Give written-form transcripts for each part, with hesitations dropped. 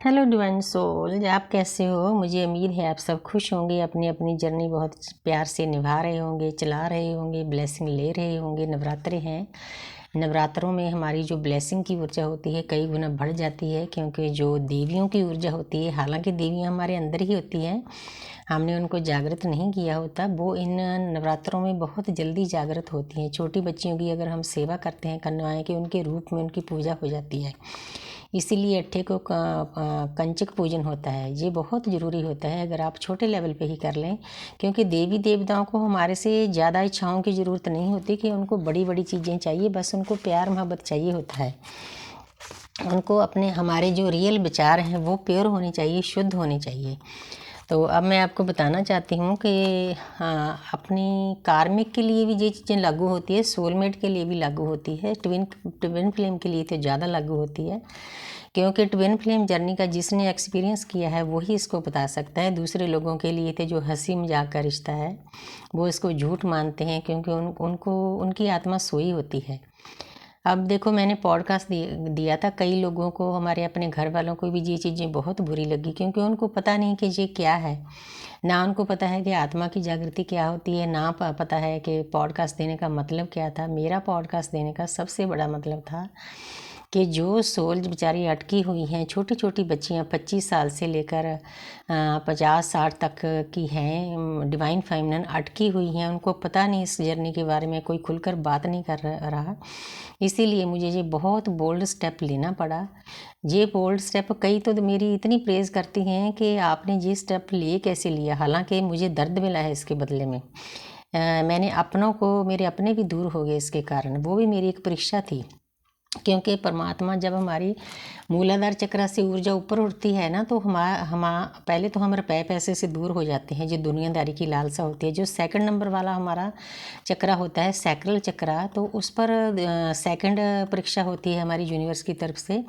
Hello divine soul, आप कैसे हो? मुझे उम्मीद है आप सब खुश होंगे, अपनी अपनी जर्नी बहुत प्यार से निभा रहे होंगे, चला रहे होंगे, ब्लेसिंग ले रहे होंगे। नवरात्रे हैं, नवरात्रों में हमारी जो ब्लेसिंग की ऊर्जा होती है कई गुना बढ़ जाती है, क्योंकि जो देवियों की ऊर्जा होती है, हालांकि देवियां हमारे अंदर ही होती हैं, हमने उनको जागृत नहीं किया होता, वो इन नवरात्रों में बहुत जल्दी जागृत होती हैं। छोटी बच्चियों की अगर हम सेवा करते हैं, कन्याएँ की, उनके रूप में उनकी पूजा हो जाती है। इसीलिए अट्ठे को कंचक पूजन होता है, ये बहुत ज़रूरी होता है अगर आप छोटे लेवल पे ही कर लें, क्योंकि देवी देवताओं को हमारे से ज़्यादा इच्छाओं की ज़रूरत नहीं होती कि उनको बड़ी बड़ी चीज़ें चाहिए, बस उनको प्यार मोहब्बत चाहिए होता है। उनको अपने हमारे जो रियल विचार हैं वो प्योर होने चाहिए, शुद्ध होने चाहिए। तो अब मैं आपको बताना चाहती हूँ कि अपनी कार्मिक के लिए भी ये चीज़ें लागू होती है, सोलमेट के लिए भी लागू होती है, ट्विन फ्लेम के लिए तो ज़्यादा लागू होती है, क्योंकि ट्विन फ्लेम जर्नी का जिसने एक्सपीरियंस किया है वही इसको बता सकता है। दूसरे लोगों के लिए तो जो हंसी मजाक का रिश्ता है वो इसको झूठ मानते हैं, क्योंकि उनको उनकी आत्मा सोई होती है। अब देखो, मैंने पॉडकास्ट दिया था, कई लोगों को, हमारे अपने घर वालों को भी ये चीज़ें बहुत बुरी लगी, क्योंकि उनको पता नहीं कि ये क्या है, ना उनको पता है कि आत्मा की जागृति क्या होती है, ना पता है कि पॉडकास्ट देने का मतलब क्या था। मेरा पॉडकास्ट देने का सबसे बड़ा मतलब था कि जो सोल बेचारी अटकी हुई हैं, छोटी छोटी बच्चियां 25 साल से लेकर 50-60 तक की हैं, डिवाइन फेमिनिन अटकी हुई हैं, उनको पता नहीं इस जर्नी के बारे में, कोई खुलकर बात नहीं कर रहा। इसीलिए मुझे ये बहुत बोल्ड स्टेप लेना पड़ा। ये बोल्ड स्टेप, कई तो मेरी इतनी प्रेज़ करती हैं कि आपने ये स्टेप लिए कैसे लिया, हालांकि मुझे दर्द मिला है इसके बदले में। मैंने अपनों को, मेरे अपने भी दूर हो गए इसके कारण, वो भी मेरी एक परीक्षा थी, क्योंकि परमात्मा जब हमारी मूलाधार चक्र से ऊर्जा ऊपर उठती है ना, तो पहले तो हम रुपए पैसे से दूर हो जाते हैं, जो दुनियादारी की लालसा होती है। जो सेकंड नंबर वाला हमारा चक्र होता है, सैक्रल चक्र, तो उस पर सेकंड परीक्षा होती है हमारी यूनिवर्स की तरफ से,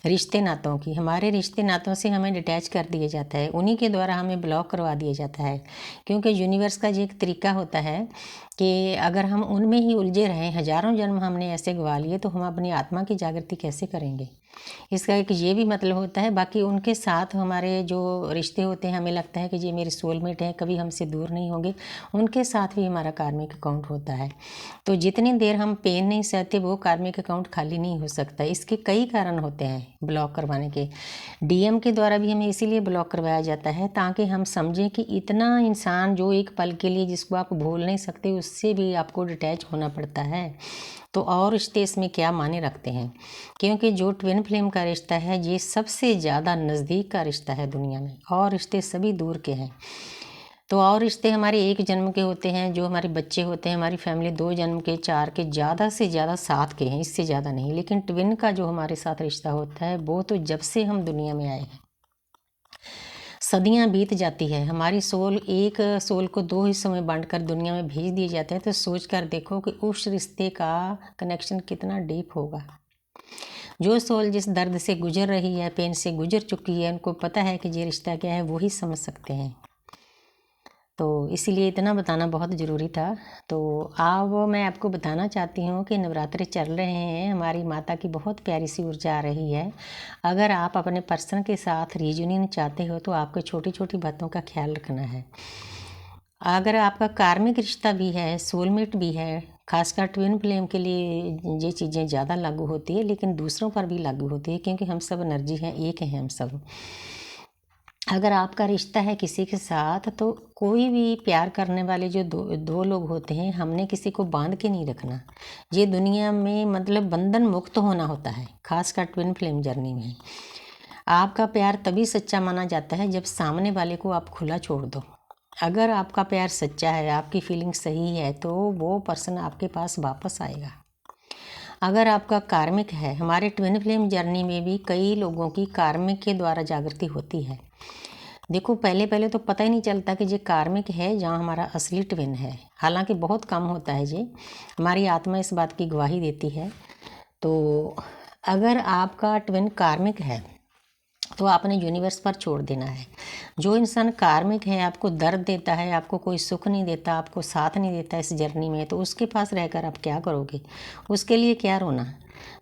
रिश्ते नातों की। हमारे रिश्ते नातों से हमें डिटैच कर दिया जाता है, उन्हीं के द्वारा हमें ब्लॉक करवा दिया जाता है, क्योंकि यूनिवर्स का ये एक तरीका होता है कि अगर हम उनमें ही उलझे रहें, हज़ारों जन्म हमने ऐसे गवा लिए, तो हम अपनी आत्मा की जागृति कैसे करेंगे। इसका एक ये भी मतलब होता है। बाकी उनके साथ हमारे जो रिश्ते होते हैं, हमें लगता है कि ये मेरे सोलमेट हैं, कभी हमसे दूर नहीं होंगे, उनके साथ भी हमारा कार्मिक अकाउंट होता है। तो जितनी देर हम पेन नहीं सहते, वो कार्मिक अकाउंट खाली नहीं हो सकता। इसके कई कारण होते हैं ब्लॉक करवाने के। डीएम के द्वारा भी हमें इसीलिए ब्लॉक करवाया जाता है, ताकि हम समझें कि इतना इंसान जो एक पल के लिए, जिसको आप भूल नहीं सकते, उससे भी आपको डिटैच होना पड़ता है, तो और रिश्ते इसमें क्या माने रखते हैं। क्योंकि जो ट्विन फ्लेम का रिश्ता है, ये सबसे ज़्यादा नज़दीक का रिश्ता है दुनिया में, और रिश्ते सभी दूर के हैं। तो और रिश्ते हमारे एक जन्म के होते हैं, जो हमारे बच्चे होते हैं, हमारी फैमिली 2 जन्म के, 4 के, ज़्यादा से ज़्यादा 7 के हैं, इससे ज़्यादा नहीं। लेकिन ट्विन का जो हमारे साथ रिश्ता होता है, वो तो जब से हम दुनिया में आए हैं, सदियां बीत जाती है, हमारी सोल, एक सोल को 2 हिस्सों में बांटकर दुनिया में भेज दिए जाते हैं। तो सोच कर देखो कि उस रिश्ते का कनेक्शन कितना डीप होगा। जो सोल जिस दर्द से गुजर रही है, पेन से गुजर चुकी है, उनको पता है कि ये रिश्ता क्या है, वो ही समझ सकते हैं। तो इसीलिए इतना बताना बहुत ज़रूरी था। तो अब मैं आपको बताना चाहती हूँ कि नवरात्रि चल रहे हैं, हमारी माता की बहुत प्यारी सी ऊर्जा आ रही है। अगर आप अपने पर्सन के साथ रीयूनियन चाहते हो, तो आपको छोटी छोटी बातों का ख्याल रखना है। अगर आपका कार्मिक रिश्ता भी है, सोलमेट भी है, खासकर ट्विन फ्लेम के लिए ये चीज़ें ज़्यादा लागू होती है, लेकिन दूसरों पर भी लागू होती है, क्योंकि हम सब एनर्जी हैं, एक हैं हम सब। अगर आपका रिश्ता है किसी के साथ, तो कोई भी प्यार करने वाले जो दो लोग होते हैं, हमने किसी को बांध के नहीं रखना। ये दुनिया में मतलब बंधन मुक्त होना होता है, खासकर ट्विन फ्लेम जर्नी में। आपका प्यार तभी सच्चा माना जाता है जब सामने वाले को आप खुला छोड़ दो। अगर आपका प्यार सच्चा है, आपकी फीलिंग सही है, तो वो पर्सन आपके पास वापस आएगा। अगर आपका कार्मिक है, हमारे ट्विन फ्लेम जर्नी में भी कई लोगों की कार्मिक के द्वारा जागृति होती है। देखो, पहले पहले तो पता ही नहीं चलता कि ये कार्मिक है, जहाँ हमारा असली ट्विन है। हालांकि बहुत कम होता है ये, हमारी आत्मा इस बात की गवाही देती है। तो अगर आपका ट्विन कार्मिक है, तो आपने यूनिवर्स पर छोड़ देना है। जो इंसान कार्मिक है, आपको दर्द देता है, आपको कोई सुख नहीं देता, आपको साथ नहीं देता इस जर्नी में, तो उसके पास रहकर आप क्या करोगे? उसके लिए क्या रोना?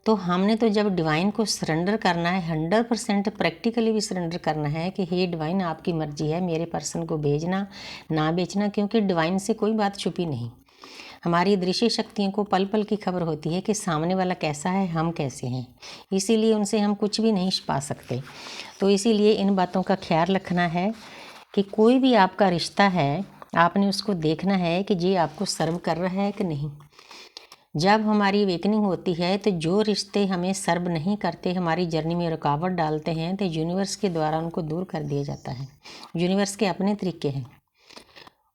तो हमने तो जब डिवाइन को सरेंडर करना है 100% प्रैक्टिकली भी सरेंडर करना है कि हे डिवाइन आपकी मर्जी है, मेरे पर्सन को भेजना ना बेचना, क्योंकि डिवाइन से कोई बात छुपी नहीं। हमारी दृश्य शक्तियों को पल पल की खबर होती है कि सामने वाला कैसा है, हम कैसे हैं, इसीलिए उनसे हम कुछ भी नहीं पा सकते। तो इसीलिए इन बातों का ख्याल रखना है कि कोई भी आपका रिश्ता है, आपने उसको देखना है कि ये आपको सर्व कर रहा है कि नहीं। जब हमारी अवेकनिंग होती है तो जो रिश्ते हमें सर्व नहीं करते, हमारी जर्नी में रुकावट डालते हैं, तो यूनिवर्स के द्वारा उनको दूर कर दिया जाता है। यूनिवर्स के अपने तरीके हैं,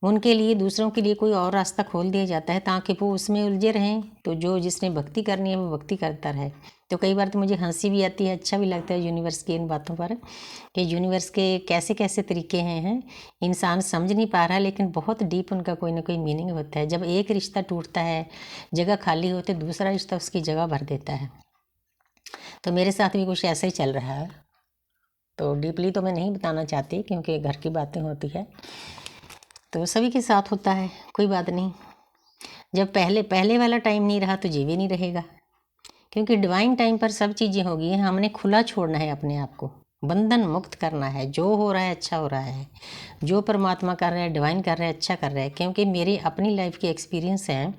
उनके लिए दूसरों के लिए कोई और रास्ता खोल दिया जाता है ताकि वो उसमें उलझे रहें। तो जो जिसने भक्ति करनी है वो भक्ति करता रहे। तो कई बार तो मुझे हंसी भी आती है, अच्छा भी लगता है यूनिवर्स की इन बातों पर कि यूनिवर्स के कैसे कैसे तरीके हैं इंसान समझ नहीं पा रहा, लेकिन बहुत डीप उनका कोई ना कोई मीनिंग होता है। जब एक रिश्ता टूटता है, जगह खाली होती है, दूसरा रिश्ता उसकी जगह भर देता है। तो मेरे साथ भी कुछ ऐसा ही चल रहा है। तो डीपली तो मैं नहीं बताना चाहती क्योंकि घर की बातें होती है, तो सभी के साथ होता है, कोई बात नहीं। जब पहले वाला टाइम नहीं रहा तो ये भी नहीं रहेगा, क्योंकि डिवाइन टाइम पर सब चीज़ें होगी। हमने खुला छोड़ना है, अपने आप को बंधन मुक्त करना है। जो हो रहा है अच्छा हो रहा है, जो परमात्मा कर रहा है, डिवाइन कर रहा है, अच्छा कर रहा है। क्योंकि मेरी अपनी लाइफ के एक्सपीरियंस हैं,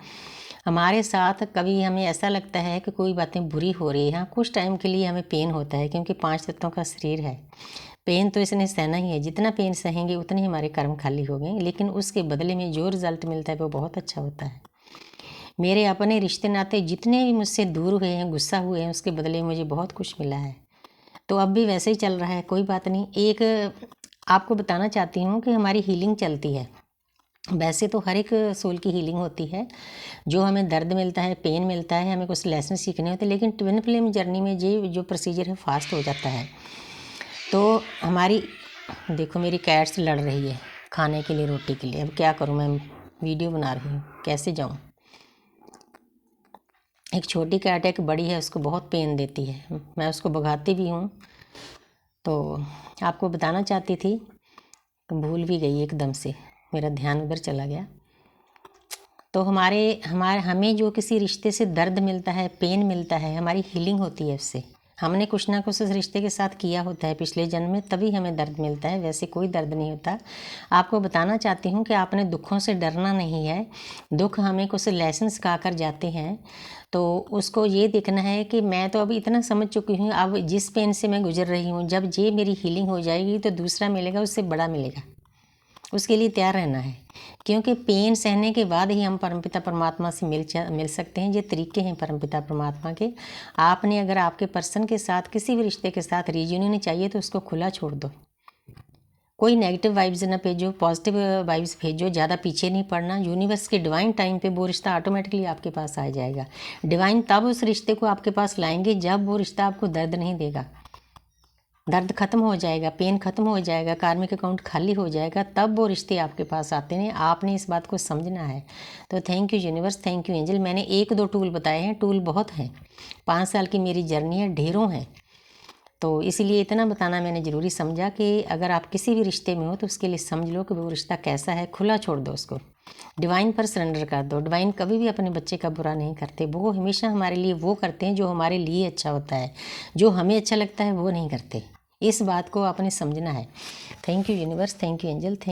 हमारे साथ कभी हमें ऐसा लगता है कि कोई बातें बुरी हो रही हैं, कुछ टाइम के लिए हमें पेन होता है, क्योंकि 5 तत्वों का शरीर है। पेन तो इसने सहना ही है, जितना पेन सहेंगे उतने ही हमारे कर्म खाली हो गए, लेकिन उसके बदले में जो रिज़ल्ट मिलता है वो बहुत अच्छा होता है। मेरे अपने रिश्ते नाते जितने भी मुझसे दूर हुए हैं, गुस्सा हुए हैं, उसके बदले में मुझे बहुत कुछ मिला है। तो अब भी वैसे ही चल रहा है, कोई बात नहीं। एक आपको बताना चाहती हूँ कि हमारी हीलिंग चलती है। वैसे तो हर एक सोल की हीलिंग होती है, जो हमें दर्द मिलता है, पेन मिलता है, हमें कुछ लेसन सीखने होते हैं, लेकिन ट्विन फ्लेम जर्नी में ये जो प्रोसीजर है फास्ट हो जाता है। तो हमारी देखो, मेरी कैट्स लड़ रही है खाने के लिए, रोटी के लिए। अब क्या करूँ, मैं वीडियो बना रही हूँ, कैसे जाऊँ। एक छोटी कैट है, एक बड़ी है, उसको बहुत पेन देती है, मैं उसको भगाती भी हूँ। तो आपको बताना चाहती थी, भूल भी गई एकदम से, मेरा ध्यान उधर चला गया। तो हमें जो किसी रिश्ते से दर्द मिलता है, पेन मिलता है, हमारी हीलिंग होती है उससे। हमने कुछ ना कुछ उस रिश्ते के साथ किया होता है पिछले जन्म में, तभी हमें दर्द मिलता है, वैसे कोई दर्द नहीं होता। आपको बताना चाहती हूँ कि आपने दुखों से डरना नहीं है। दुख हमें कुछ लेसन सिखा कर जाते हैं, तो उसको ये देखना है कि मैं तो अभी इतना समझ चुकी हूँ, अब जिस पेन से मैं गुजर रही हूँ, जब ये मेरी हीलिंग हो जाएगी तो दूसरा मिलेगा, उससे बड़ा मिलेगा, उसके लिए तैयार रहना है। क्योंकि पेन सहने के बाद ही हम परमपिता परमात्मा से मिल सकते हैं। ये तरीके हैं परमपिता परमात्मा के। आपने अगर आपके पर्सन के साथ, किसी भी रिश्ते के साथ रीयूनियन चाहिए तो उसको खुला छोड़ दो। कोई नेगेटिव वाइब्स ना भेजो, पॉजिटिव वाइब्स भेजो, ज़्यादा पीछे नहीं पड़ना। यूनिवर्स के डिवाइन टाइम पे वो रिश्ता ऑटोमेटिकली आपके पास आ जाएगा। डिवाइन तब उस रिश्ते को आपके पास लाएंगे जब वो रिश्ता आपको दर्द नहीं देगा, दर्द खत्म हो जाएगा, पेन खत्म हो जाएगा, कार्मिक अकाउंट खाली हो जाएगा, तब वो रिश्ते आपके पास आते हैं। आपने इस बात को समझना है। तो thank you universe, thank you angel. मैंने 1-2 टूल बताए हैं, टूल बहुत हैं। 5 साल की मेरी जर्नी है, ढेरों हैं। तो इसीलिए इतना बताना मैंने ज़रूरी समझा कि अगर आप किसी भी रिश्ते में हो तो उसके लिए समझ लो कि वो रिश्ता कैसा है, खुला छोड़ दो उसको, डिवाइन पर सरेंडर कर दो। डिवाइन कभी भी अपने बच्चे का बुरा नहीं करते, वो हमेशा हमारे लिए वो करते हैं जो हमारे लिए अच्छा होता है, जो हमें अच्छा लगता है वो नहीं करते। इस बात को आपने समझना है। Thank you universe, thank you angel, thank